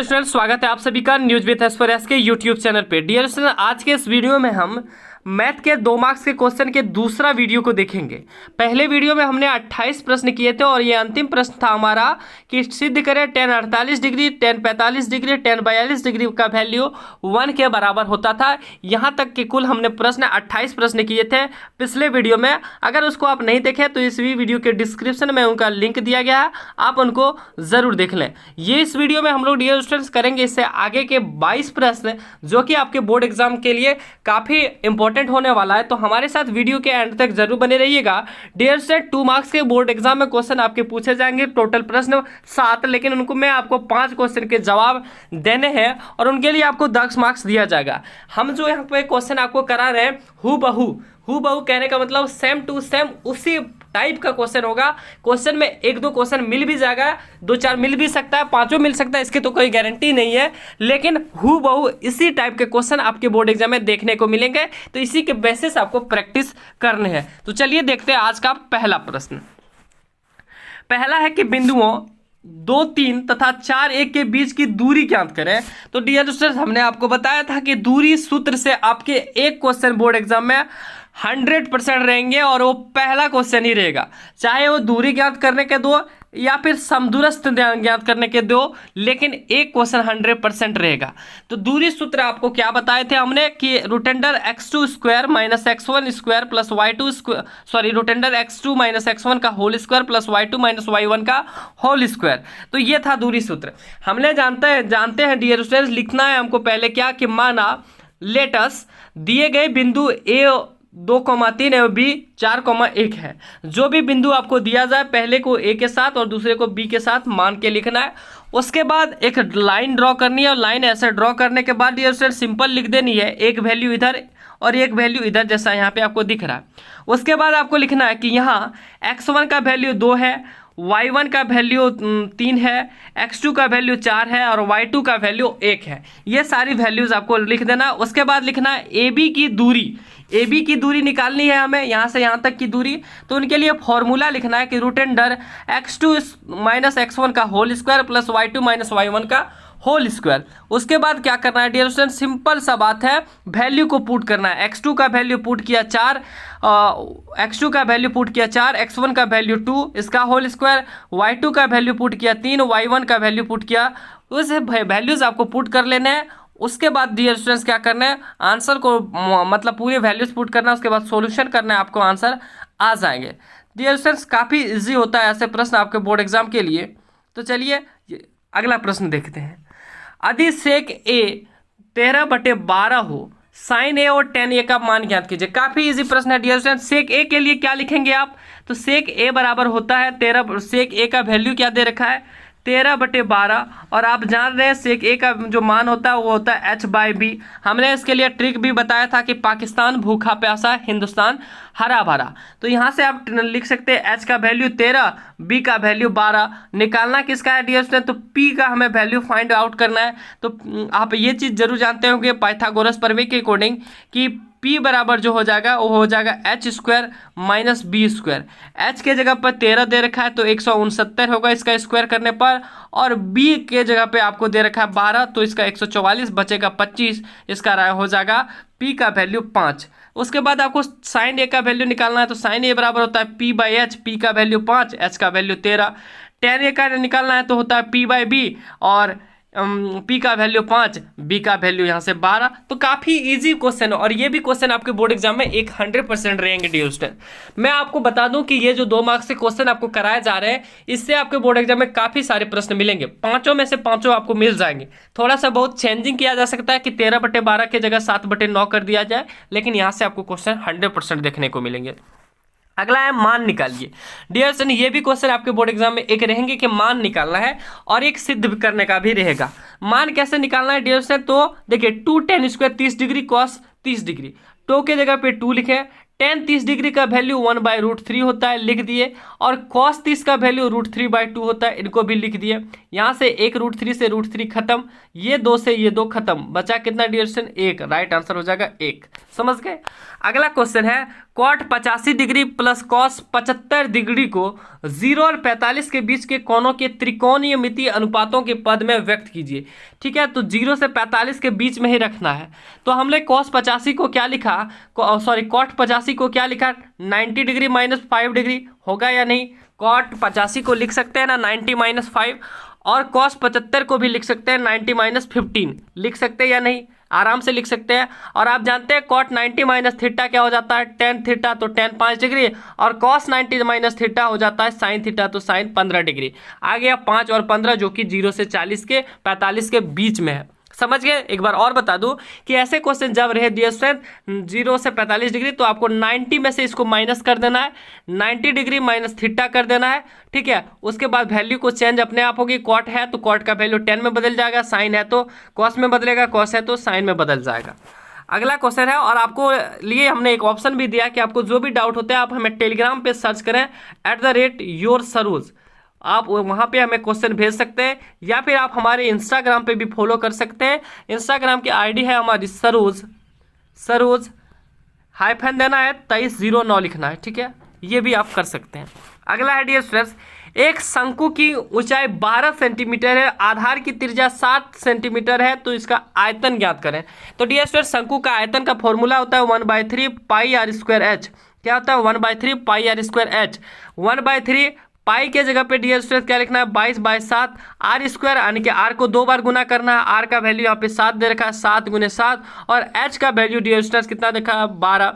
Student, स्वागत है आप सभी का न्यूज विथ एस के यूट्यूब चैनल पे। डियर स्टूडेंट, आज के इस वीडियो में हम मैथ के 2 मार्क्स के क्वेश्चन के दूसरा वीडियो को देखेंगे। पहले वीडियो में हमने 28 प्रश्न किए थे और ये अंतिम प्रश्न था हमारा कि सिद्ध करें tan 48 degree, tan 45 degree, tan 42 degree का वैल्यू 1 के बराबर होता था। यहाँ तक कि कुल हमने प्रश्न 28 प्रश्न किए थे पिछले वीडियो में। अगर उसको आप नहीं देखें तो इस वीडियो के डिस्क्रिप्शन में उनका लिंक दिया गया है, आप उनको ज़रूर देख लें। ये इस वीडियो में हम लोग डियर स्टूडेंट्स करेंगे इससे आगे के 22 प्रश्न जो कि आपके बोर्ड एग्जाम के लिए काफ़ी इंपॉर्टेंट होने वाला है। तो हमारे साथ वीडियो के एंड तक जरूर बने रहिएगा। डियर स्टूडेंट, 2 मार्क्स के बोर्ड एग्जाम में क्वेश्चन आपके पूछे जाएंगे। टोटल प्रश्न 7, लेकिन उनको मैं आपको 5 क्वेश्चन के जवाब देने हैं और उनके लिए आपको 10 मार्क्स दिया जाएगा। हम जो यहाँ पे क्वेश्चन आपको करा रहे हैं हू बहू कहने का मतलब सेम टू सेम उसी टाइप का क्वेश्चन होगा। क्वेश्चन में 1-2 क्वेश्चन मिल भी जाएगा, 2-4 मिल भी सकता है, 5 मिल सकता है, इसकी तो कोई गारंटी नहीं है। लेकिन हूबहू इसी टाइप के क्वेश्चन आपके बोर्ड एग्जाम में देखने को मिलेंगे, तो इसी के बेसिस आपको प्रैक्टिस करने हैं। तो चलिए देखते हैं आज का पहला प्रश्न। पहला है कि बिंदुओं 2, 3 तथा 4, 1 के बीच की दूरी ज्ञात करें। तो डियर स्टूडेंट्स, हमने आपको बताया था कि दूरी सूत्र से आपके एक क्वेश्चन बोर्ड एग्जाम में 100% रहेंगे और वो पहला क्वेश्चन ही रहेगा, चाहे वो दूरी ज्ञात करने के दो या फिर समदूरस्थ ज्ञात करने के दो, लेकिन एक क्वेश्चन 100% रहेगा। तो दूरी सूत्र आपको क्या बताए थे हमने कि root under x2 square minus x1 square plus y2 square, root under x2 minus x1 का whole square plus y2 minus y1 का होल स्क्वायर। तो ये था दूरी सूत्र। हमने जानते हैं डियर स्टूडेंट्स, लिखना है हमको पहले क्या कि माना लेटस दिए गए बिंदु ए 2,3 एवं बी 4,1 है। जो भी बिंदु आपको दिया जाए पहले को ए के साथ और दूसरे को बी के साथ मान के लिखना है। उसके बाद एक लाइन ड्रॉ करनी है और लाइन ऐसे ड्रॉ करने के बाद डियर स्टूडेंट सिंपल लिख देनी है, एक वैल्यू इधर और एक वैल्यू इधर, जैसा यहाँ पे आपको दिख रहा है। उसके बाद आपको लिखना है कि यहाँ x1 का वैल्यू 2 है, y1 का वैल्यू 3 है, x2 का वैल्यू 4 है और y2 का वैल्यू 1 है। ये सारी वैल्यूज आपको लिख देना। उसके बाद लिखना है AB की दूरी निकालनी है हमें, यहाँ से यहाँ तक की दूरी। तो उनके लिए फॉर्मूला लिखना है कि रूटेंडर x2 माइनस x1 का whole square plus y2 minus y1 का होल स्क्वायर। उसके बाद क्या करना है डियर स्टूडेंट, सिंपल सा बात है, वैल्यू को पुट करना है। x2 का वैल्यू पुट किया 4, x2 का वैल्यू पुट किया 4, x1 का वैल्यू 2 इसका होल स्क्वायर, y2 का वैल्यू पुट किया 3, y1 का वैल्यू पुट किया। उस वैल्यूज आपको पुट कर लेने हैं। उसके बाद डियर स्टूडेंट्स क्या करना है, आंसर को मतलब पूरे वैल्यूज पुट करना है। उसके बाद सॉल्यूशन करना है, आपको आंसर आ जाएंगे। डियर स्टूडेंट्स, काफ़ी इजी होता है ऐसे प्रश्न आपके बोर्ड एग्जाम के लिए। तो चलिए अगला प्रश्न देखते हैं। यदि सेक ए 13/12 हो, साइन ए और tan ए का मान ज्ञात कीजिए। काफ़ी इजी प्रश्न है डियर स्टूडेंट। सेक ए के लिए क्या लिखेंगे आप, तो सेक ए बराबर होता है 13, सेक ए का वैल्यू क्या दे रखा है 13/12 और आप जान रहे हैं सेक ए का जो मान होता है वो होता है h/b। हमने इसके लिए ट्रिक भी बताया था कि पाकिस्तान भूखा प्यासा, हिंदुस्तान हरा भरा। तो यहाँ से आप लिख सकते हैं h का वैल्यू 13, b का वैल्यू 12। निकालना किसका है डियर स्टूडेंट, तो p का हमें वैल्यू फाइंड आउट करना है। तो आप ये चीज़ जरूर जानते होंगे पाइथागोरस प्रमेय के अकॉर्डिंग कि p बराबर जो हो जाएगा वो हो जाएगा h square minus B square. h के जगह पर 13 दे रखा है तो 169 होगा इसका स्क्वायर करने पर, और b के जगह पे आपको दे रखा है 12 तो इसका 144 बचेगा 25, इसका हो जाएगा p का वैल्यू 5। उसके बाद आपको साइन ए का वैल्यू निकालना है। तो साइन ए बराबर होता है p/h, p का वैल्यू 5, h का वैल्यू 13। tan ए का निकालना है तो होता है p/b और p का वैल्यू 5, b का वैल्यू यहाँ से 12। तो काफ़ी इजी क्वेश्चन है और ये भी क्वेश्चन आपके बोर्ड एग्जाम में 100% रहेंगे डियर स्टूडेंट। मैं आपको बता दूं कि ये जो 2 मार्क्स के क्वेश्चन आपको कराए जा रहे हैं इससे आपके बोर्ड एग्जाम में काफ़ी सारे प्रश्न मिलेंगे। 5 में से 5 आपको मिल जाएंगे। थोड़ा सा बहुत चेंजिंग किया जा सकता है कि 13/12 की जगह 7/9 कर दिया जाए, लेकिन यहाँ से आपको क्वेश्चन 100% देखने को मिलेंगे। अगला है मान निकालिए। डियर स्टूडेंट, ये भी क्वेश्चन आपके बोर्ड एग्जाम में एक रहेंगे कि मान निकालना है और एक सिद्ध करने का भी रहेगा। मान कैसे निकालना है डियर स्टूडेंट, तो देखिए 2 tan square 30 degree cos 30 degree, टो के जगह पे 2 लिखे। tan 30 डिग्री का वैल्यू 1/√3 होता है, लिख दिए। और cos 30 का वैल्यू √3/2 होता है, इनको भी लिख दिए। यहाँ से एक √3 से √3 खत्म, ये 2 से ये 2 खत्म, बचा कितना डियर स्टूडेंट 1, राइट आंसर हो जाएगा 1। समझ गए। अगला क्वेश्चन है cot 85 degree plus cos 75 degree को 0 और 45 के बीच के कोणों के त्रिकोणीय मितीय अनुपातों के पद में व्यक्त कीजिए। ठीक है, तो 0 से 45 के बीच में ही रखना है। तो हमने कॉस 85 को क्या लिखा, कॉट 85 को क्या लिखा, 90 डिग्री माइनस 5 डिग्री, होगा या नहीं। कॉट 85 को लिख सकते हैं ना 90 माइनस 5, और कॉस 75 को भी लिख सकते हैं 90 माइनस 15, लिख सकते हैं या नहीं, आराम से लिख सकते हैं। और आप जानते हैं कॉट 90 माइनस थीटा क्या हो जाता है, टेन थीटा, तो टेन 5 डिग्री, और कॉस 90 माइनस थीटा हो जाता है साइन थीटा, तो साइन 15 डिग्री। आ गया 5 और 15 जो कि 0 से 40 के 45 के बीच में है। समझ गए। एक बार और बता दूं कि ऐसे क्वेश्चन जब रहे डियर स्टूडेंट 0 से 45 डिग्री, तो आपको 90 में से इसको माइनस कर देना है, 90 डिग्री माइनस थीटा कर देना है। ठीक है, उसके बाद वैल्यू को चेंज अपने आप होगी। कॉट है तो कॉट का वैल्यू 10 में बदल जाएगा, साइन है तो कॉस में बदलेगा, कॉस है तो साइन में बदल जाएगा। अगला क्वेश्चन है, और आपको लिए हमने एक ऑप्शन भी दिया कि आपको जो भी डाउट होता है आप हमें टेलीग्राम पे सर्च करें @yoursarooj, आप वहाँ पे हमें क्वेश्चन भेज सकते हैं, या फिर आप हमारे इंस्टाग्राम पे भी फॉलो कर सकते हैं। इंस्टाग्राम की आईडी है हमारी सरोज हाइफन देना है 2309 लिखना है। ठीक है, ये भी आप कर सकते हैं। अगला है डियर स्टूडेंट्स, एक शंकु की ऊंचाई 12 सेंटीमीटर है, आधार की त्रिज्या 7 सेंटीमीटर है, तो इसका आयतन ज्ञात करें। तो डियर स्टूडेंट्स शंकु का आयतन का फॉर्मूला होता है 1/3 πr²h। क्या होता है 1/3 πr²h। 1/3 पाई के जगह पे डियर स्टूडेंट क्या लिखना है 22/7 r², यानी कि r को 2 बार गुना करना है। r का वैल्यू यहाँ पे 7 दे रखा है, 7 × 7, और h का वैल्यू डियर स्टूडेंट कितना देखा है 12।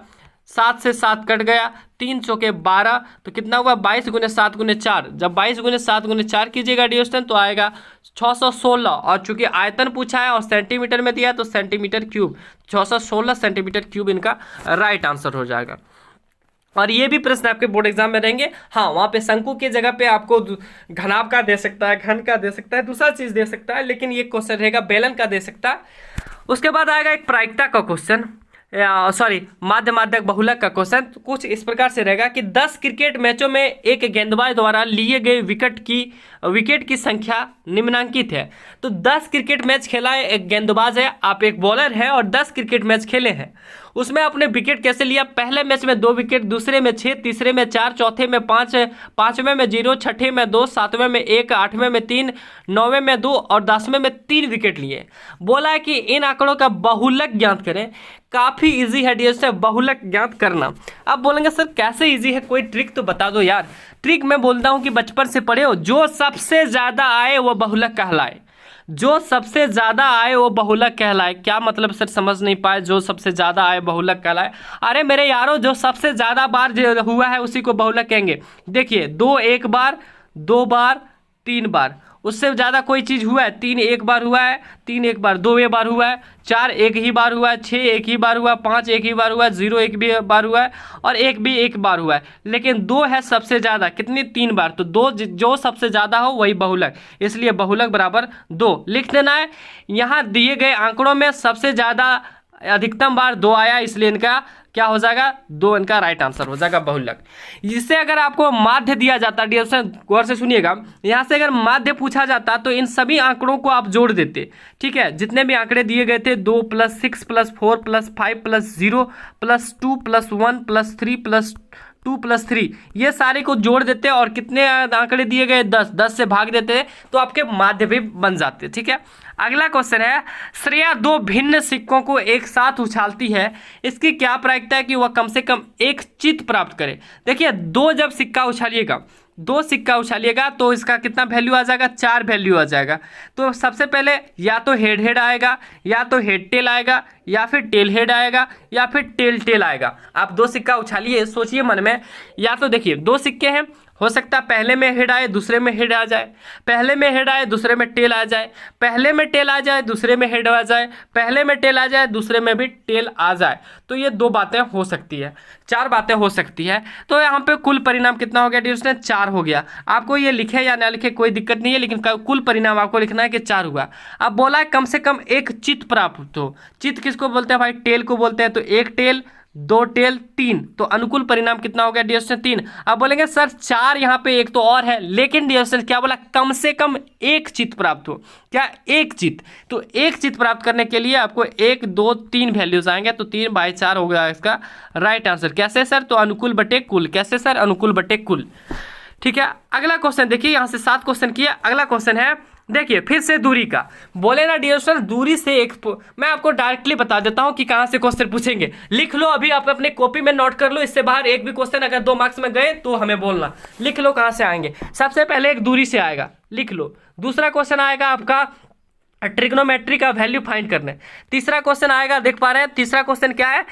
7 से 7 कट गया, 3 चौके 12, तो कितना हुआ 22 × 7 × 4। जब 22 × 7 × 4 कीजिएगा डियर स्टूडेंट तो आएगा 616, और चूंकि आयतन पूछा है और सेंटीमीटर में दिया है तो सेंटीमीटर क्यूब, 616 सेंटीमीटर क्यूब इनका राइट आंसर हो जाएगा। और ये भी प्रश्न आपके बोर्ड एग्जाम में रहेंगे। हाँ, वहाँ पे शंकु की जगह पे आपको घनाभ का दे सकता है, घन का दे सकता है, दूसरा चीज दे सकता है, लेकिन ये क्वेश्चन रहेगा बेलन का दे सकता है। उसके बाद आएगा एक प्रायिकता का क्वेश्चन, माध्यक बहुलक का क्वेश्चन। तो कुछ इस प्रकार से रहेगा कि 10 क्रिकेट मैचों में एक गेंदबाज द्वारा लिए गए विकेट की संख्या निम्नांकित है। तो 10 क्रिकेट मैच खेला है, एक गेंदबाज है, आप एक बॉलर है और 10 क्रिकेट मैच खेले हैं, उसमें आपने विकेट कैसे लिया। पहले मैच में 2 विकेट, दूसरे में 6, तीसरे में 4, चौथे में 5, पांचवें में 0, छठे में 2, सातवें में 1, आठवें में 3, नौवें में 2 और 10वें में 3 विकेट लिए। बोला है कि इन आंकड़ों का बहुलक ज्ञात करें। काफी इजी है डियर स्टूडेंट बहुलक ज्ञात करना। अब बोलेंगे सर कैसे इजी है, कोई ट्रिक तो बता दो यार। ट्रिक मैं बोलता हूं कि बचपन से पढ़े हो, जो सबसे ज्यादा आए वो बहुलक कहलाए, जो सबसे ज्यादा आए वो बहुलक कहलाए। क्या मतलब सर समझ नहीं पाए, जो सबसे ज्यादा आए बहुलक कहलाए। अरे मेरे यारो, जो सबसे ज्यादा बार जो हुआ है उसी को बहुलक कहेंगे। देखिए 2 एक बार, 2 बार, 3 बार, उससे ज्यादा कोई चीज हुआ है। 3 एक बार हुआ है, 3 एक बार, 2 एक बार हुआ है, 4 एक ही बार हुआ है, 6 एक ही बार हुआ है, 5 एक ही बार हुआ है, 0 एक भी बार हुआ है, और 1 भी एक बार हुआ है। लेकिन 2 है सबसे ज्यादा, कितनी 3 बार। तो 2 जो सबसे ज्यादा हो वही बहुलक, इसलिए बहुलक बराबर 2 लिख देना है। यहाँ दिए गए आंकड़ों में सबसे ज्यादा अधिकतम बार 2 आया, इसलिए इनका क्या हो जाएगा 2, इनका राइट आंसर हो जाएगा बहुलक। इससे अगर आपको माध्य दिया जाता, डियर स्टूडेंट गौर से सुनिएगा, यहाँ से अगर माध्य पूछा जाता तो इन सभी आंकड़ों को आप जोड़ देते। ठीक है, जितने भी आंकड़े दिए गए थे 2 + 6 + 4 + 5 + 0 + 2 + 1 + 3 + 2 + 3, ये सारे को जोड़ देते और कितने आंकड़े दिए गए 10 से भाग देते तो आपके माध्य भी बन जाते। ठीक है, अगला क्वेश्चन है, श्रेया 2 भिन्न सिक्कों को एक साथ उछालती है, इसकी क्या प्रायिकता है कि वह कम से कम एक चित्त प्राप्त करे। देखिए 2 जब सिक्का उछालिएगा, 2 सिक्का उछालिएगा तो इसका कितना वैल्यू आ जाएगा 4 वैल्यू आ जाएगा। तो सबसे पहले या तो हेड हेड आएगा, या तो हेड टेल आएगा, या फिर टेल हेड आएगा, या फिर टेल टेल आएगा। आप 2 सिक्का उछालिए, सोचिए मन में। या तो देखिए 2 सिक्के हैं, हो सकता है पहले में हेड आए दूसरे में हेड आ जाए, पहले में हेड आए दूसरे में टेल आ जाए, पहले में टेल आ जाए दूसरे में हेड आ जाए, पहले में टेल आ जाए दूसरे में भी टेल आ जाए। तो ये 2 बातें हो सकती है, 4 बातें हो सकती है। तो यहाँ पे कुल परिणाम कितना हो गया डियर स्टूडेंट 4 हो गया। आपको ये लिखे या ना लिखे कोई दिक्कत नहीं है, लेकिन कुल परिणाम आपको लिखना है कि 4 हुआ। अब बोला है कम से कम एक चित्त प्राप्त हो। चित्त किसको बोलते हैं भाई, टेल को बोलते हैं। तो एक टेल, 2 टेल 3, तो अनुकूल परिणाम कितना हो गया डियर स्टूडेंट 3। अब बोलेंगे सर 4 यहाँ पे एक तो और है, लेकिन डियर स्टूडेंट क्या बोला, कम से कम एक चित प्राप्त हो, क्या एक चित, तो एक चित प्राप्त करने के लिए आपको 1 2 3 वैल्यूज आएंगे, तो 3/4 हो गया इसका राइट आंसर। कैसे सर, तो अनुकूल बटे कुल, कैसे सर, अनुकूल बटे कुल। ठीक है, अगला क्वेश्चन देखिए, यहाँ से 7 क्वेश्चन किया। अगला क्वेश्चन है देखिए फिर से दूरी का, बोले ना डियर सर दूरी से एक, मैं आपको डायरेक्टली बता देता हूं कि कहां से क्वेश्चन पूछेंगे, लिख लो अभी, आप अपने कॉपी में नोट कर लो, इससे बाहर एक भी क्वेश्चन अगर 2 मार्क्स में गए तो हमें बोलना, लिख लो कहां से आएंगे। सबसे पहले एक दूरी से आएगा, लिख लो। दूसरा क्वेश्चन आएगा आपका ट्रिग्नोमेट्री का वैल्यू फाइंड करना है। तीसरा क्वेश्चन आएगा, देख पा रहे हैं तीसरा क्वेश्चन क्या है,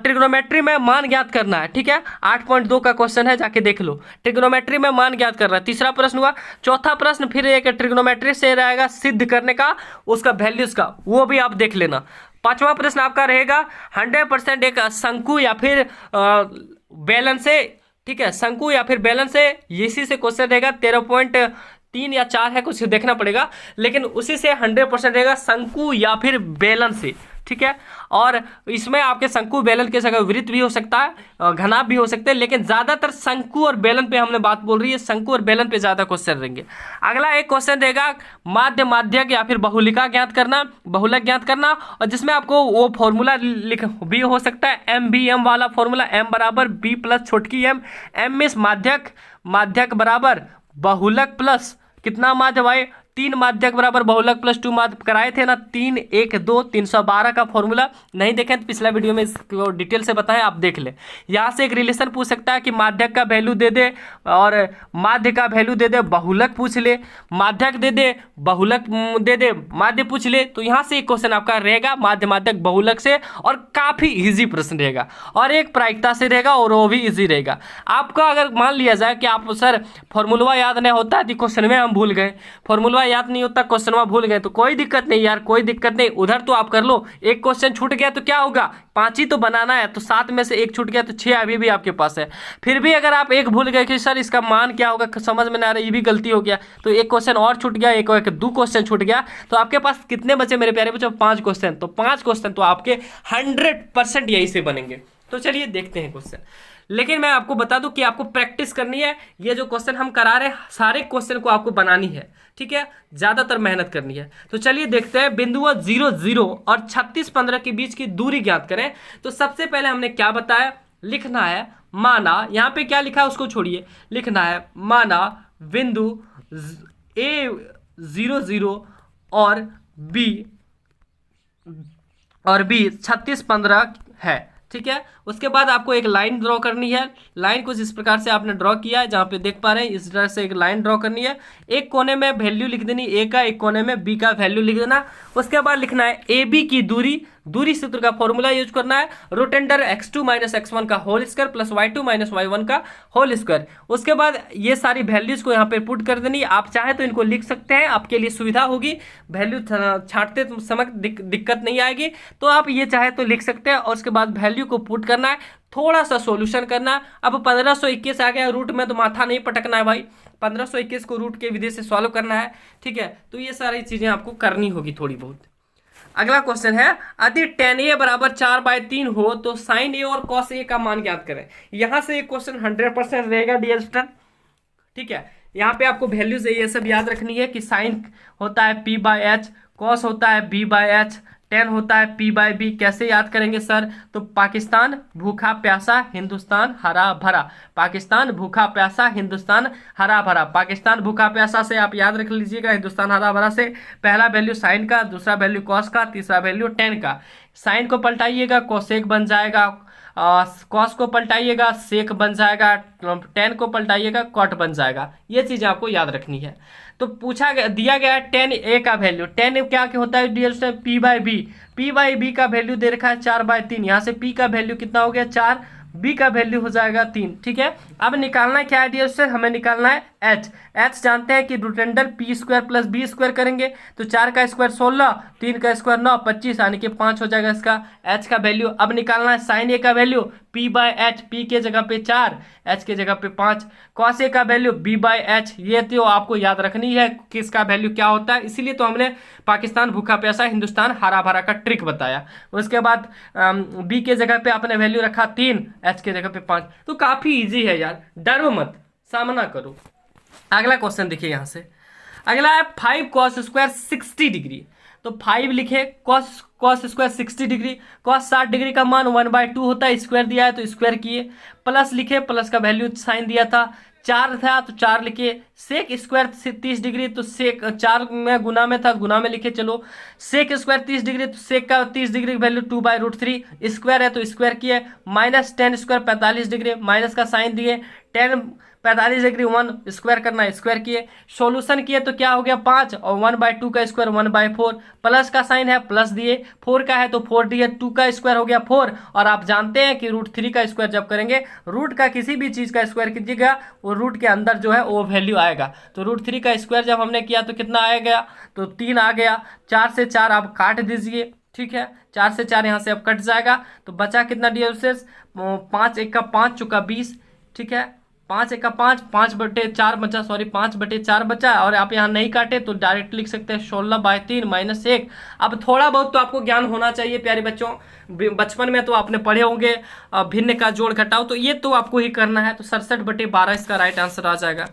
ट्रिग्नोमेट्री में मान ज्ञात करना है। ठीक है, 8.2 का क्वेश्चन है, जाके देख लो, ट्रिग्नोमेट्री में मान ज्ञात करना है, तीसरा प्रश्न हुआ। चौथा प्रश्न फिर एक ट्रिग्नोमेट्री से रहेगा सिद्ध करने का, उसका वैल्यूज का, वो भी आप देख लेना। पांचवा प्रश्न आपका रहेगा 100% एक शंकु या फिर बेलन से, ठीक है, शंकु या फिर बेलन से, इसी से क्वेश्चन रहेगा 13.3 या 4 है, कुछ देखना पड़ेगा, लेकिन उसी से 100% रहेगा शंकु या फिर बेलन से। ठीक है, और इसमें आपके शंकु बेलन के जगह वृत्त भी हो सकता है, घनाभ भी हो सकते हैं, लेकिन ज्यादातर शंकु और बेलन पे हमने बात बोल रही है, शंकु और बेलन पे ज्यादा क्वेश्चन रहेंगे। अगला एक क्वेश्चन रहेगा माध्य माध्यक या फिर बहुलिका ज्ञात करना, बहुलक ज्ञात करना, और जिसमें आपको वो फॉर्मूला लिख भी हो सकता है, MBM वाला फॉर्मूला, M बराबर B प्लस छोटकी m, M मीन्स माध्यक, माध्यक बराबर बहुलक प्लस कितना माध्य भाई, 3 माध्यक बराबर बहुलक प्लस 2 माध्य, कराए थे ना 3 1 2 312 का फॉर्मूला, नहीं देखें तो पिछला वीडियो में इसको डिटेल से बताया, आप देख ले। यहाँ से एक रिलेशन पूछ सकता है कि माध्यक का वैल्यू दे दे और माध्य का वैल्यू दे दे, बहुलक पूछ ले, माध्यक दे दे, बहुलक दे दे, माध्य पूछ ले, तो यहाँ से एक क्वेश्चन आपका रहेगा माध्य माध्यक बहुलक से, और काफी इजी प्रश्न रहेगा, और एक प्रायिकता से रहेगा, और वो भी इजी रहेगा। आपका अगर मान लिया जाए कि आप सर फॉर्मूला याद नहीं होता है, क्वेश्चन में हम भूल गए, फॉर्मूला याद नहीं होता, क्वेश्चन में भूल गए, तो कोई दिक्कत नहीं यार, कोई दिक्कत नहीं, उधर तो आप कर लो। एक क्वेश्चन छूट गया तो क्या होगा, 5 ही तो बनाना है, तो 7 में से एक छूट गया तो 6 अभी भी आपके पास है। फिर भी अगर आप एक भूल गए कि सर इसका मान क्या होगा, समझ में ना आ रहा, ये भी गलती हो गया, तो एक क्वेश्चन और छूट गया, एक 2 क्वेश्चन छूट गया, तो आपके पास कितने बचे मेरे प्यारे बच्चों, 5 क्वेश्चन, तो 5 क्वेश्चन तो आपके 100% यही से बनेंगे। तो चलिए देखते हैं क्वेश्चन, लेकिन मैं आपको बता दूं कि आपको प्रैक्टिस करनी है, ये जो क्वेश्चन हम करा रहे हैं सारे क्वेश्चन को आपको बनानी है। ठीक है, ज्यादातर मेहनत करनी है। तो चलिए देखते हैं, बिंदुओं 0 0 और 36 15 के बीच की दूरी ज्ञात करें। तो सबसे पहले हमने क्या बताया, लिखना है माना, यहाँ पे क्या लिखा है उसको छोड़िए, लिखना है माना बिंदु A 0 0 और B 36 15 है। ठीक है, उसके बाद आपको एक लाइन ड्रॉ करनी है, लाइन कुछ इस प्रकार से आपने ड्रॉ किया है, जहाँ पे देख पा रहे हैं इस तरह से एक लाइन ड्रॉ करनी है, एक कोने में वैल्यू लिख देनी A का, एक कोने में B का वैल्यू लिख देना। उसके बाद लिखना है AB की दूरी, दूरी सूत्र का फॉर्मूला यूज करना है, root under x2 minus x1 का whole square plus y2 minus y1 का होल स्क्वायर। उसके बाद ये सारी वैल्यूज को यहाँ पे पुट कर देनी, आप चाहे तो इनको लिख सकते हैं, आपके लिए सुविधा होगी, वैल्यू छांटते समय दिक्कत नहीं आएगी, तो आप ये चाहे तो लिख सकते हैं। और उसके बाद वैल्यू को पुट करना है, थोड़ा सा सॉल्यूशन करना है। अब 1521 आ गया रूट में, तो माथा नहीं पटकना है भाई, 1521 को रूट के विधि से सॉल्व करना है। ठीक है, तो ये सारी चीजें आपको करनी होगी थोड़ी बहुत। अगला क्वेश्चन है, यदि tan A बराबर 4/3 हो तो sin A और cos A का मान ज्ञात करें। यहां से एक क्वेश्चन 100% रहेगा डियर स्टूडेंट। ठीक है, यहाँ पे आपको वैल्यूज ये सब याद रखनी है कि sin होता है P/H, cos होता है B/H, tan होता है P/B। कैसे याद करेंगे सर, तो पाकिस्तान भूखा प्यासा, हिंदुस्तान हरा भरा, पाकिस्तान भूखा प्यासा, हिंदुस्तान हरा भरा। पाकिस्तान भूखा प्यासा से आप याद रख लीजिएगा, हिंदुस्तान हरा भरा से पहला वैल्यू साइन का, दूसरा वैल्यू कॉस का, तीसरा वैल्यू टेन का। साइन को पलटाइएगा कोसेक बन जाएगा, कॉस को पलटाइएगा सेक बन जाएगा, टेन को पलटाइएगा कॉट बन जाएगा। ये चीज़ आपको याद रखनी है। तो पूछा गया, दिया गया है tan A का वैल्यू, tan A क्या होता है डियर स्टूडेंट, P/B, P/B का वैल्यू दे रखा है 4/3, यहाँ से P का वैल्यू कितना हो गया 4, B का वैल्यू हो जाएगा 3। ठीक है, अब निकालना क्या है डियर स्टूडेंट, हमें निकालना है एच। एच जानते हैं कि root under P square plus B square करेंगे तो 4 का स्क्वायर 16, 3 का स्क्वायर 9, 25 यानी कि 5 हो जाएगा इसका एच का वैल्यू। अब निकालना है साइन ए का value P by H, P के जगह पे 4, एच के जगह पे 5। कॉस ए का वैल्यू बी बाय एच, ये तो आपको याद रखनी है कि इसका वैल्यू क्या होता है, इसीलिए तो हमने पाकिस्तान भूखा प्यासा हिंदुस्तान हरा भरा का ट्रिक बताया। उसके बाद बी के जगह पे आपने वैल्यू रखा 3, एच के जगह पे 5। तो काफी इजी है यार, डरो मत, सामना करो। अगला क्वेश्चन देखिए यहाँ से, अगला है 5 cos स्क्वायर 60 डिग्री। तो 5 लिखे, cos square 60 degree, cos 60 degree का मान 1/2 होता है, स्क्वायर दिया है तो स्क्वायर किए। प्लस लिखे, प्लस का वैल्यू साइन दिया था, 4 था तो 4 लिखे। सेक स्क्वायर 30 डिग्री, तो सेक 4 में गुना में था, गुना में लिखे। चलो सेक स्क्वायर 30 डिग्री, तो सेक का 30 डिग्री वैल्यू 2/√3, स्क्वायर है तो स्क्वायर किए। Minus ten square 45 degree, minus का साइन दिए। 10 45 डिग्री 1 स्क्वायर करना है, स्क्वायर किए। सॉल्यूशन किए तो क्या हो गया 5, और 1/2 का स्क्वायर 1/4, प्लस का साइन है प्लस दिए, 4 का है तो 4 दिए, 2 का स्क्वायर हो गया 4। और आप जानते हैं कि √3 का स्क्वायर जब करेंगे, रूट का किसी भी चीज का स्क्वायर कीजिएगा वो रूट के अंदर जो है वो वैल्यू आएगा। तो √3 का स्क्वायर जब हमने किया तो कितना आएगा, तो 3 आ गया। 4 से 4 आप काट दीजिए, ठीक है, 4 से 4 यहाँ से अब कट जाएगा तो बचा कितना डियर स्टूडेंट्स, 5 1 का 5 चुका 20, ठीक है, 5 1 का 5, 5/4 बचा, सॉरी 5/4 बचा। और आप यहाँ नहीं काटे तो डायरेक्ट लिख सकते हैं 16/3 - 1। अब थोड़ा बहुत तो आपको ज्ञान होना चाहिए प्यारे बच्चों, बचपन में तो आपने पढ़े होंगे भिन्न का जोड़ घटाओ, तो ये तो आपको ही करना है। तो 67/12 इसका राइट आंसर आ जाएगा।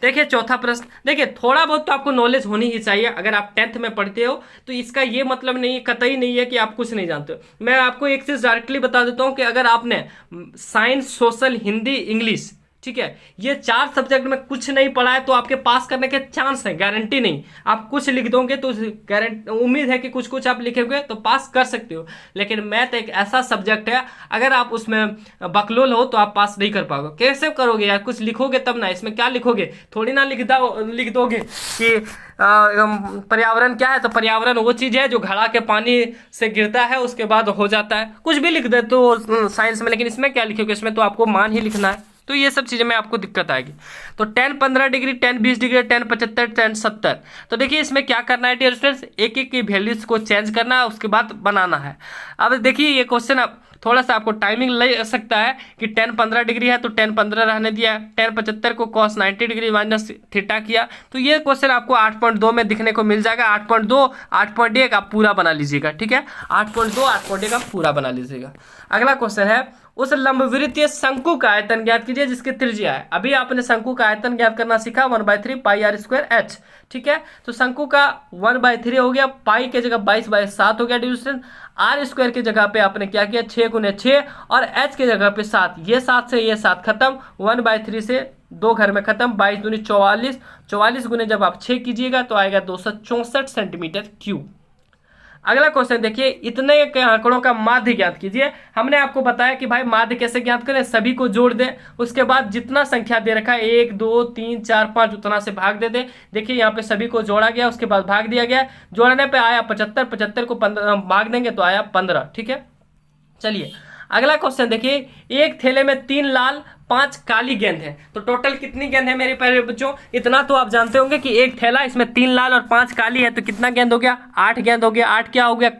देखिए चौथा प्रश्न, देखिए थोड़ा बहुत तो आपको नॉलेज होनी ही चाहिए। अगर आप 10th में पढ़ते हो तो इसका ये मतलब नहीं है, कतई नहीं है कि आप कुछ नहीं जानते हो। मैं आपको एक चीज डायरेक्टली बता देता हूँ कि अगर आपने साइंस, सोशल, हिंदी, इंग्लिश, ठीक है, ये 4 सब्जेक्ट में कुछ नहीं पढ़ा है तो आपके पास करने के चांस है, गारंटी नहीं। आप कुछ लिख दोगे तो गारंटी, उम्मीद है कि कुछ कुछ आप लिखेंगे तो पास कर सकते हो। लेकिन मैथ एक ऐसा सब्जेक्ट है, अगर आप उसमें बकलोल हो तो आप पास नहीं कर पाओगे। कैसे करोगे यार, कुछ लिखोगे तब ना, इसमें क्या लिखोगे, थोड़ी ना लिख दोगे कि पर्यावरण क्या है। तो पर्यावरण वो चीज़ है जो घड़ा के पानी से गिरता है उसके बाद हो जाता है, कुछ भी लिख दे तो साइंस में। लेकिन इसमें क्या लिखोगे, इसमें तो आपको मान ही लिखना है, तो ये सब चीज़ें में आपको दिक्कत आएगी। तो 10 15 डिग्री, 10 20 डिग्री, 10 75, 10 70। तो देखिए इसमें क्या करना है डियर स्टूडेंट्स, एक एक की वैल्यूज को चेंज करना है, उसके बाद बनाना है। अब देखिए ये क्वेश्चन अब थोड़ा सा आपको टाइमिंग लग सकता है कि 10 15 डिग्री है तो 10 15 रहने दिया, 10 75 को cos 90 डिग्री माइनस थीटा किया। तो ये क्वेश्चन आपको 8.2 में दिखने को मिल जाएगा। 8.2 8.1 आप पूरा बना लीजिएगा, ठीक है, 8.2 8.1 आप पूरा बना लीजिएगा। अगला क्वेश्चन है, उस लंबवृत्तीय शंकु का आयतन ज्ञात कीजिए जिसकी त्रिज्या है। अभी आपने शंकु का आयतन ज्ञात करना सीखा, 1/3 πr²h, ठीक है। तो शंकु का 1/3 हो गया, पाई के जगह 22/7 हो गया डिविजन, r² की जगह पे आपने क्या किया 6 × 6, और h के जगह पे 7, ये 7 से ये 7 खत्म, 1/3 से 2 घर में खत्म, 22 दूनी 44, 44 गुने जब आप 6 कीजिएगा तो आएगा 264 सेंटीमीटर क्यूब। अगला क्वेश्चन देखिए, इतने के आंकड़ों का माध्य ज्ञात कीजिए। हमने आपको बताया कि भाई माध्य कैसे ज्ञात करें, सभी को जोड़ दें, उसके बाद जितना संख्या दे रखा है 1 2 3 4 5 उतना से भाग दे दें। देखिए यहाँ पे सभी को जोड़ा गया, उसके बाद भाग दिया गया, जोड़ने पे आया 75, 75 को 15 भाग देंगे तो आया 15, ठीक है। चलिए अगला क्वेश्चन देखिए, एक थैले में 3 लाल 5 काली गेंद है, तो टोटल कितनी गेंद है मेरे प्यारे बच्चों, इतना तो आप जानते होंगे कि एक थैला, इसमें 3 लाल और 5 काली है, तो कितना गेंद हो गया 8 गेंद हो गया। 8 क्या हो गया,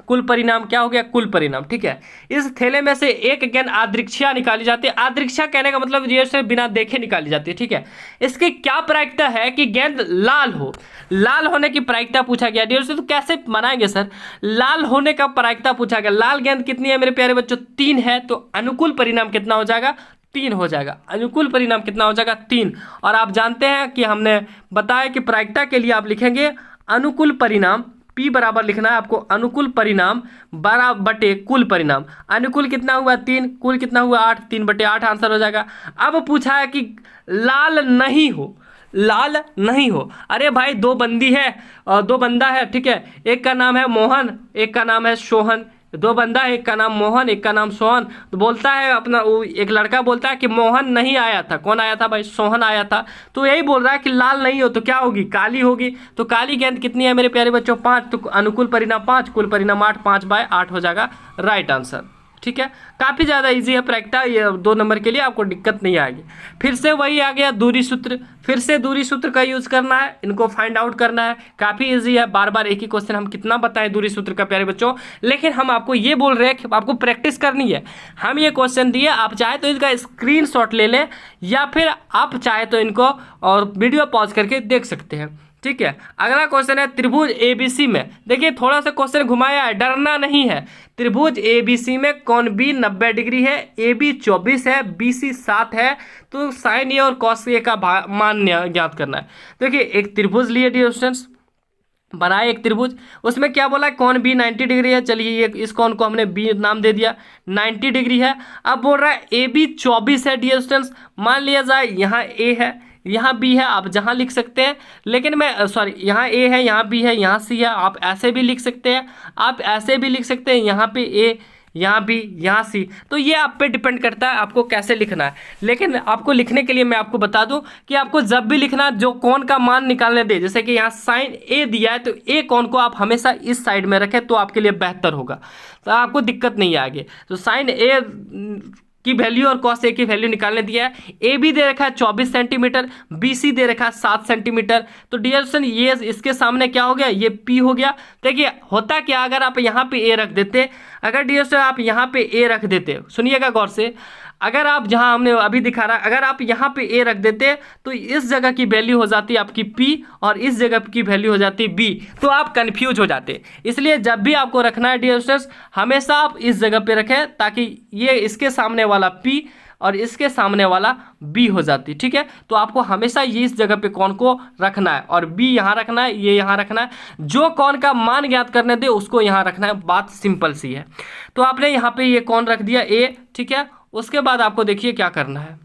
कुल परिणाम क्या हो गया, कुल परिणाम, ठीक है। इस थैले में से एक गेंद आदृक्षा निकाली जाती है। आदृक्षा कहने का मतलब ये से बिना देखे निकाली जाती है, ठीक है। इसकी क्या प्रायिकता है कि गेंद लाल हो, लाल होने की प्रायिकता पूछा गया डियर से। तो कैसे बनाएंगे सर, लाल होने का प्रायिकता पूछा गया, लाल गेंद कितनी है मेरे प्यारे बच्चों 3 है, तो अनुकूल परिणाम कितना हो जाएगा 3 हो जाएगा। अनुकूल परिणाम कितना हो जाएगा 3। और आप जानते हैं कि हमने बताया कि प्रायिकता के लिए आप लिखेंगे अनुकूल परिणाम, P बराबर लिखना है आपको, अनुकूल परिणाम बटे कुल परिणाम। अनुकूल कितना हुआ 3, कुल कितना हुआ 8, 3/8 आंसर हो जाएगा। अब पूछा है कि लाल नहीं हो, लाल नहीं हो, अरे भाई 2 बंदी है, 2 बंदा है, ठीक है, एक का नाम है मोहन, एक का नाम है सोहन, 2 बंदा है, एक का नाम मोहन, एक का नाम सोहन। तो बोलता है अपना वो एक लड़का बोलता है कि मोहन नहीं आया था, कौन आया था भाई, सोहन आया था। तो यही बोल रहा है कि लाल नहीं हो तो क्या होगी, काली होगी। तो काली गेंद कितनी है मेरे प्यारे बच्चों 5, तो अनुकूल परिणाम 5, कुल परिणाम 8, 5/8 हो जाएगा राइट आंसर, ठीक है, काफ़ी ज़्यादा इजी है प्रायिकता, ये 2 नंबर के लिए आपको दिक्कत नहीं आएगी। फिर से वही आ गया दूरी सूत्र, फिर से दूरी सूत्र का यूज़ करना है, इनको फाइंड आउट करना है। काफ़ी इजी है, बार बार एक ही क्वेश्चन हम कितना बताएं दूरी सूत्र का प्यारे बच्चों, लेकिन हम आपको ये बोल रहे हैं कि आपको प्रैक्टिस करनी है। हम ये क्वेश्चन दिए, आप चाहे तो इसका स्क्रीनशॉट ले लें या फिर आप चाहे तो इनको और वीडियो पॉज करके देख सकते हैं, ठीक है। अगला क्वेश्चन है त्रिभुज एबीसी में, देखिए थोड़ा सा क्वेश्चन घुमाया है, डरना नहीं है। त्रिभुज एबीसी में कौन बी 90 डिग्री है, ए बी 24 है, बी सी 7 है, तो साइन ए और कॉस ए का मान ज्ञात करना है। देखिए एक त्रिभुज लिए डियर स्टूडेंट्स, बनाए एक त्रिभुज, उसमें क्या बोला है कौन बी 90 डिग्री है, चलिए ये इस कौन को हमने बी नाम दे दिया, 90 डिग्री है। अब बोल रहा है ए बी 24 है डियर स्टूडेंट्स, मान लिया जाए यहाँ ए है यहाँ बी है, आप जहाँ लिख सकते हैं, लेकिन मैं सॉरी यहाँ ए है यहाँ बी है यहाँ सी है, आप ऐसे भी लिख सकते हैं, आप ऐसे भी लिख सकते हैं, यहाँ पे ए यहाँ बी यहाँ सी, तो ये आप पे डिपेंड करता है आपको कैसे लिखना है। लेकिन आपको लिखने के लिए मैं आपको बता दूं कि आपको जब भी लिखना जो कोण का मान निकालने दे, जैसे कि यहाँ साइन ए दिया है तो ए कोण को आप हमेशा इस साइड में रखें तो आपके लिए बेहतर होगा, तो आपको दिक्कत नहीं आएगी। तो साइन ए की वैल्यू और कॉस ए की वैल्यू निकालने दिया है। ए बी दे रखा है 24 सेंटीमीटर, बी सी दे रखा है 7 सेंटीमीटर, तो डियर स्टूडेंट ये इसके सामने क्या हो गया, ये पी हो गया। देखिए होता क्या, अगर आप यहाँ पे ए रख देते, अगर डियर स्टूडेंट आप यहाँ पे ए रख देते, सुनिएगा गौर से, अगर आप जहाँ हमने अभी दिखा रहा है, अगर आप यहाँ पे ए रख देते तो इस जगह की वैल्यू हो जाती है आपकी पी और इस जगह की वैल्यू हो जाती है बी, तो आप कंफ्यूज हो जाते। इसलिए जब भी आपको रखना है डियर स्टूडेंट्स, हमेशा आप इस जगह पे रखें ताकि ये इसके सामने वाला पी और इसके सामने वाला बी हो जाती, ठीक है। तो आपको हमेशा ये इस जगह पे कौन को रखना है और बी यहाँ रखना है, ये यहाँ रखना है, जो कौन का मान ज्ञात करने दे उसको यहाँ रखना है, बात सिंपल सी है। तो आपने यहाँ पे ये कौन रख दिया ए, ठीक है। उसके बाद आपको देखिए क्या करना है,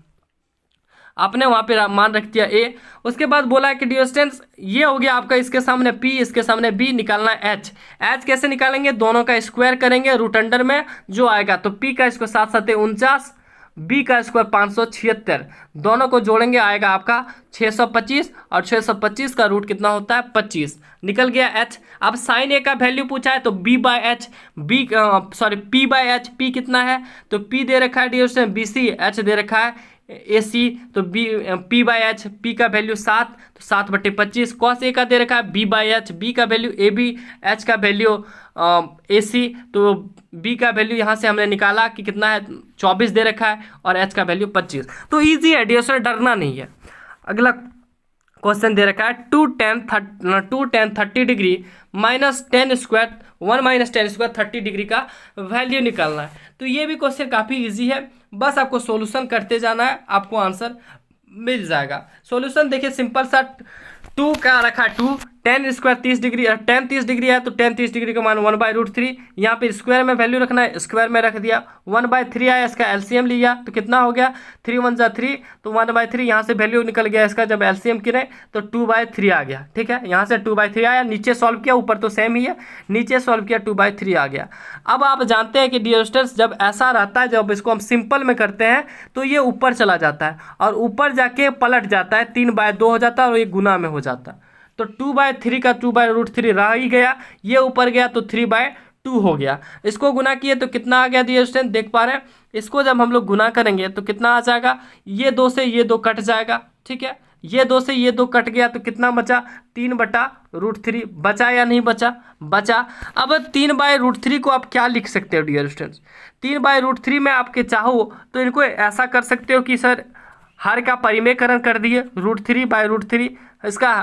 आपने वहाँ पे मान रख दिया ए, उसके बाद बोला है कि डियर स्टूडेंट्स ये हो गया आपका, इसके सामने पी इसके सामने बी, निकालना है एच। एच कैसे निकालेंगे, दोनों का स्क्वायर करेंगे, रूट अंडर में जो आएगा, तो पी का स्क्वायर 7 7 49, बी का स्क्वायर 576, दोनों को जोड़ेंगे आएगा आपका 625 और 625 का रूट कितना होता है 25, निकल गया एच। अब साइन ए का वैल्यू पूछा है तो B by H, P by H, P कितना है तो पी दे रखा है dear student B C, H दे रखा है ए सी, तो B P by H, P का वैल्यू 7 तो 7/25, कॉस ए का दे रखा है बी बाय एच, बी का वैल्यू ए बी, एच का वैल्यू ए सी, तो बी का वैल्यू यहाँ से हमने निकाला कि कितना है 24 दे रखा है और एच का वैल्यू 25। तो ईजी है डियर स्टूडेंट, डरना नहीं है। अगला क्वेश्चन दे रखा है 2 tan 30 degree minus 10 square 1 minus 10 square 30 degree का वैल्यू निकालना है। तो ये भी क्वेश्चन काफ़ी इजी है, बस आपको सॉल्यूशन करते जाना है, आपको आंसर मिल जाएगा। सॉल्यूशन देखिए सिंपल सा, 2 का रखा 2, tan square 30 degree, tan 30 degree है तो tan 30 डिग्री का मान 1/√3, यहाँ पे स्क्वायर में वैल्यू रखना है, स्क्वायर में रख दिया, 1/3 आया, इसका एलसीएम लिया तो कितना हो गया 3 1 जा 3, तो 1/3 यहाँ से वैल्यू निकल गया इसका, जब एलसीएम गिरे तो 2/3 आ गया, ठीक है। यहाँ से 2/3 आया, नीचे सॉल्व किया, ऊपर तो सेम ही है, नीचे सॉल्व किया 2/3 आ गया। अब आप जानते हैं कि डियर स्टूडेंट्स जब ऐसा रहता है, जब इसको हम सिंपल में करते हैं तो ये ऊपर चला जाता है और ऊपर जाके पलट जाता है, 3/2 हो जाता है और ये गुना में हो जाता है, तो 2/3 का 2/√3 रह ही गया, ये ऊपर गया तो 3/2 हो गया। इसको गुना किए तो कितना आ गया डियर स्टूडेंट, देख पा रहे हैं, इसको जब हम लोग गुना करेंगे तो कितना आ जाएगा, ये 2 से ये 2 कट जाएगा, ठीक है, ये 2 से ये 2 कट गया तो कितना बचा 3/√3, बचा या नहीं बचा, बचा। अब 3/√3 को आप क्या लिख सकते हो डियर स्टूडेंट्स, 3/√3 में आपके चाहो तो इनको ऐसा कर सकते हो कि सर हर का परिमेयकरण कर दिए, √3/√3,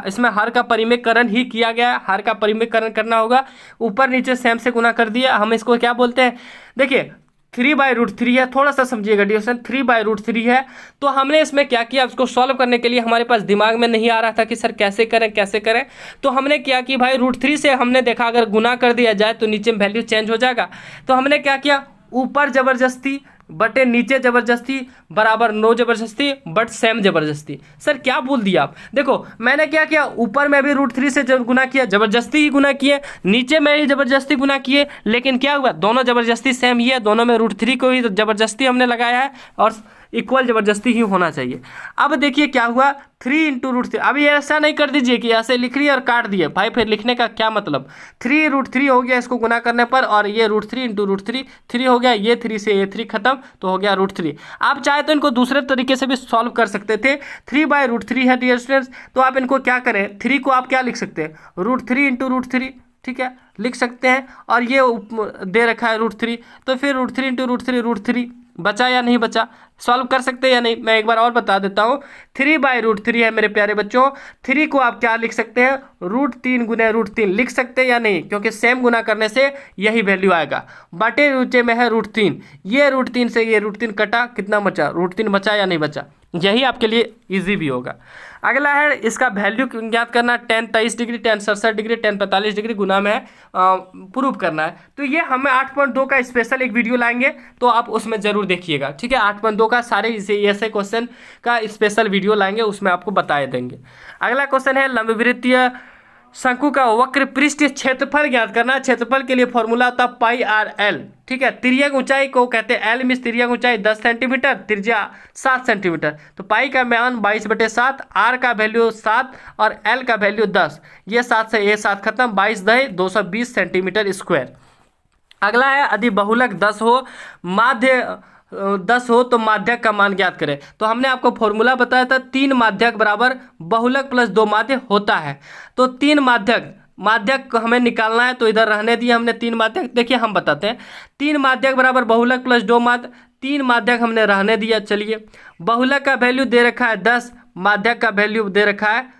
इसमें हर का परिमेयकरण ही किया गया है, हर का परिमेयकरण करना होगा, ऊपर नीचे सेम से गुना कर दिया। हम इसको क्या बोलते हैं, देखिए 3/√3 है, थोड़ा सा समझिएगा डियर स्टूडेंट, 3/√3 है, तो हमने इसमें क्या किया, उसको सॉल्व करने के लिए हमारे पास दिमाग में नहीं आ रहा था कि सर कैसे करें, तो हमने क्या कि भाई √3 से हमने देखा अगर गुना कर दिया जाए तो नीचे में वैल्यू चेंज हो जाएगा, तो हमने क्या किया, ऊपर ज़बरदस्ती बटे नीचे ज़बरदस्ती बराबर नो ज़बरदस्ती बट सेम ज़बरदस्ती। सर क्या बोल दिया आप, देखो मैंने क्या किया, ऊपर में भी √3 से जब गुना किया, ज़बरदस्ती ही गुना किए, नीचे में ही ज़बरदस्ती गुना किए, लेकिन क्या हुआ, दोनों ज़बरदस्ती सेम ही है, दोनों में √3 को ही ज़बरदस्ती हमने लगाया है और इक्वल ज़बरदस्ती ही होना चाहिए। अब देखिए क्या हुआ, 3 इंटू रूट थ्री। अभी ऐसा नहीं कर दीजिए कि ऐसे लिख रही और काट दिए भाई, फिर लिखने का क्या मतलब। 3√3 हो गया इसको गुना करने पर, और ये √3 इंटू √3 3 हो गया, ये 3 से ये 3 खत्म तो हो गया √3। आप चाहे तो इनको दूसरे तरीके से भी सॉल्व कर सकते थे। 3/√3 है डियर स्टूडेंट्स, तो आप इनको क्या करें, 3 को आप क्या लिख सकते हैं, √3 इंटू √3, ठीक है लिख सकते हैं। और ये दे रखा है √3, तो फिर √3 इंटू √3 बचा या नहीं बचा, सॉल्व कर सकते हैं या नहीं। मैं एक बार और बता देता हूँ, 3/√3 है मेरे प्यारे बच्चों। 3 को आप क्या लिख सकते हैं, √3 गुना √3 लिख सकते हैं या नहीं, क्योंकि सेम गुना करने से यही वैल्यू आएगा। बटे नीचे में है √3, ये √3 से ये √3 कटा, कितना बचा, √3 बचा या नहीं बचा। यही आपके लिए इजी भी होगा। अगला है इसका वैल्यू ज्ञात करना, tan 23 degree, tan 67 degree, tan 45 degree गुना में प्रूव करना है। तो ये हमें 8.2 का स्पेशल एक वीडियो लाएंगे, तो आप उसमें जरूर देखिएगा, ठीक है। 8.2 का सारे ऐसे क्वेश्चन का स्पेशल वीडियो लाएंगे, उसमें आपको बताए देंगे। अगला क्वेश्चन है लंबवृत्तीय शंकु का वक्र पृष्ठ क्षेत्रफल ज्ञात करना। क्षेत्रफल के लिए फॉर्मूला होता है πr/l, ठीक है। तिर्यक ऊंचाई को कहते हैं l मीन्स तिर्यक ऊंचाई 10 सेंटीमीटर, त्रिज्या 7 सेंटीमीटर। तो पाई का मान 22/7, r का वैल्यू 7 और l का वैल्यू 10। ये 7 से ये 7 खत्म, 22 दही 220 सेंटीमीटर स्क्वायर। अगला है यदि बहुलक 10 हो, माध्य 10 हो तो माध्यक का मान ज्ञात करें। तो हमने आपको फॉर्मूला बताया था, 3 माध्यक बराबर बहुलक प्लस 2 माध्य होता है। तो 3 माध्यक हमें निकालना है, तो इधर रहने दिए हमने 3 माध्यक। देखिए हम बताते हैं, 3 माध्यक बराबर बहुलक प्लस 2 माध्य, 3 माध्यक हमने रहने दिया। चलिए, बहुलक का वैल्यू दे रखा है 10, माध्यक का वैल्यू दे रखा है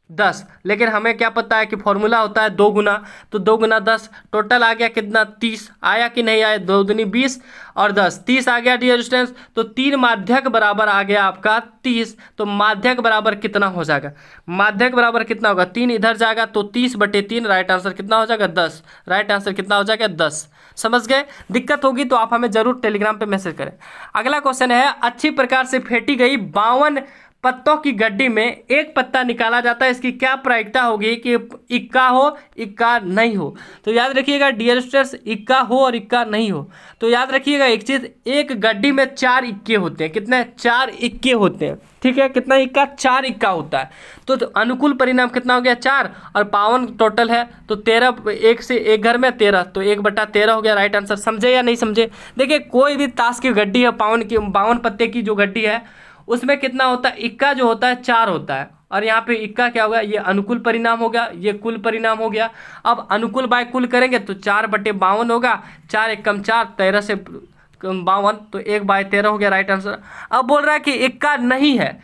10, लेकिन हमें क्या पता है कि फॉर्मूला होता है 2 गुना, तो 2 गुना 10, टोटल आ गया कितना, 30 आया कि नहीं आया, 2 दूनी 20 और 10 30 आ गया डियर स्टूडेंट्स। तो 3 माध्यक बराबर आ गया आपका 30। तो माध्यक बराबर कितना हो जाएगा, माध्यक बराबर कितना होगा, 3 इधर जाएगा तो 30/3, राइट आंसर कितना हो जाएगा 10, राइट आंसर कितना हो जाएगा 10। समझ गए। दिक्कत होगी तो आप हमें जरूर टेलीग्राम पे मैसेज करें। अगला क्वेश्चन है, अच्छी प्रकार से फेंटी गई 52 पत्तों की गड्डी में एक पत्ता निकाला जाता है, इसकी क्या प्रायिकता होगी कि इक्का हो इक्का नहीं हो। तो याद रखिएगा डियर स्टूडेंट्स, इक्का हो और इक्का नहीं हो। तो याद रखिएगा एक चीज, एक गड्डी में 4 इक्के होते हैं। कितने, 4 इक्के होते हैं, ठीक है। कितना इक्का, 4 इक्का होता है। तो अनुकूल परिणाम कितना हो गया 4, और 52 टोटल है तो 13, एक से एक घर में 13, तो 1/13 हो गया, राइट आंसर। समझे या नहीं समझे। देखिए कोई भी ताश की गड्डी है, 52 पत्ते की जो गड्डी है, उसमें कितना होता है, इक्का जो होता है 4 होता है, और यहाँ पे इक्का क्या होगा, ये अनुकूल परिणाम हो गया, ये कुल परिणाम हो गया। अब अनुकूल बाय कुल करेंगे तो 4/52 होगा, 4 एकम 4, 13 से 52, तो 1/13 हो गया, राइट आंसर। अब बोल रहा है कि इक्का नहीं है,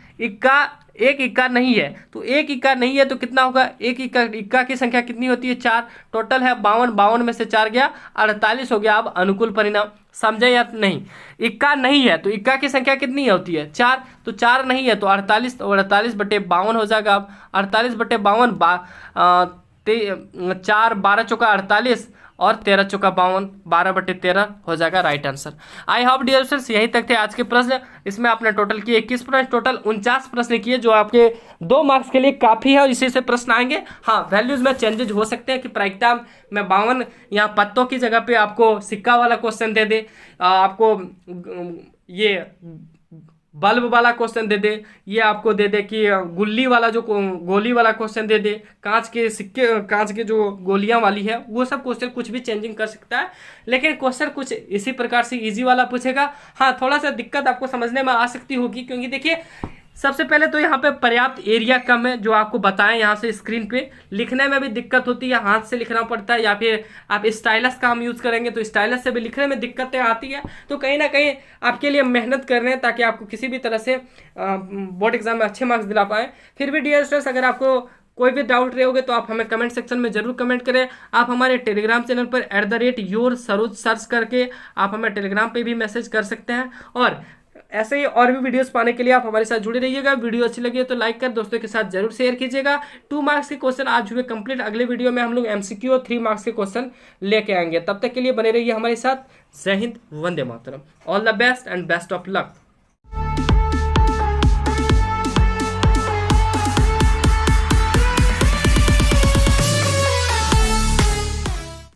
एक इक्का नहीं है, तो एक इक्का नहीं है तो कितना होगा, एक इक्का की संख्या कितनी होती है 4, टोटल है 52 में से 4 गया 48 हो गया। अब अनुकूल परिणाम, समझे या नहीं। इक्का नहीं है तो इक्का की संख्या कितनी होती है 4, तो 4 नहीं है तो 48, तो 48/52 हो जाएगा। अब 48/52, 4 12 चौका 48 और 13 चौका 52, 12/13 हो जाएगा, right answer. I hope dear students यही तक थे आज के प्रश्न। इसमें आपने टोटल किए 21 प्रश्न, टोटल 49 प्रश्न किए, जो आपके 2 मार्क्स के लिए काफ़ी है, और इसी से प्रश्न आएंगे। हाँ, वैल्यूज में चेंजेज हो सकते हैं कि प्रायिकता में 52 यहाँ पत्तों की जगह पे आपको सिक्का वाला क्वेश्चन दे दे, आपको ये बल्ब वाला क्वेश्चन दे दे, ये आपको दे दे कि गुल्ली वाला जो गोली वाला क्वेश्चन दे दे, कांच के जो गोलियां वाली है, वो सब क्वेश्चन कुछ भी चेंजिंग कर सकता है, लेकिन क्वेश्चन कुछ इसी प्रकार से इजी वाला पूछेगा। हाँ, थोड़ा सा दिक्कत आपको समझने में आ सकती होगी, क्योंकि देखिए सबसे पहले तो यहाँ पे पर्याप्त एरिया कम है, जो आपको बताएं यहाँ से स्क्रीन पे। लिखने में भी दिक्कत होती है, हाथ से लिखना पड़ता है, या फिर आप स्टाइलस का हम यूज़ करेंगे तो स्टाइलस से भी लिखने में दिक्कतें आती है। तो कहीं ना कहीं आपके लिए मेहनत कर रहे हैं ताकि आपको किसी भी तरह से बोर्ड एग्जाम में अच्छे मार्क्स दिला पाए। फिर भी डियर स्टूडेंट्स, अगर आपको कोई भी डाउट रहे होगे तो आप हमें कमेंट सेक्शन में जरूर कमेंट करें। आप हमारे टेलीग्राम चैनल पर @yoursarooj सर्च करके आप हमें टेलीग्राम पे भी मैसेज कर सकते हैं, और ऐसे ही और भी वीडियोस पाने के लिए आप हमारे साथ जुड़े रहिएगा। वीडियो अच्छी लगी है तो लाइक कर दोस्तों के साथ जरूर शेयर कीजिएगा। 2 मार्क्स के क्वेश्चन आज हुए कंप्लीट। अगले वीडियो में हम लोग MCQ और 3 मार्क्स के क्वेश्चन लेके आएंगे। तब तक के लिए बने रहिए हमारे साथ। जय हिंद, वंदे मातरम। All the best and best of luck.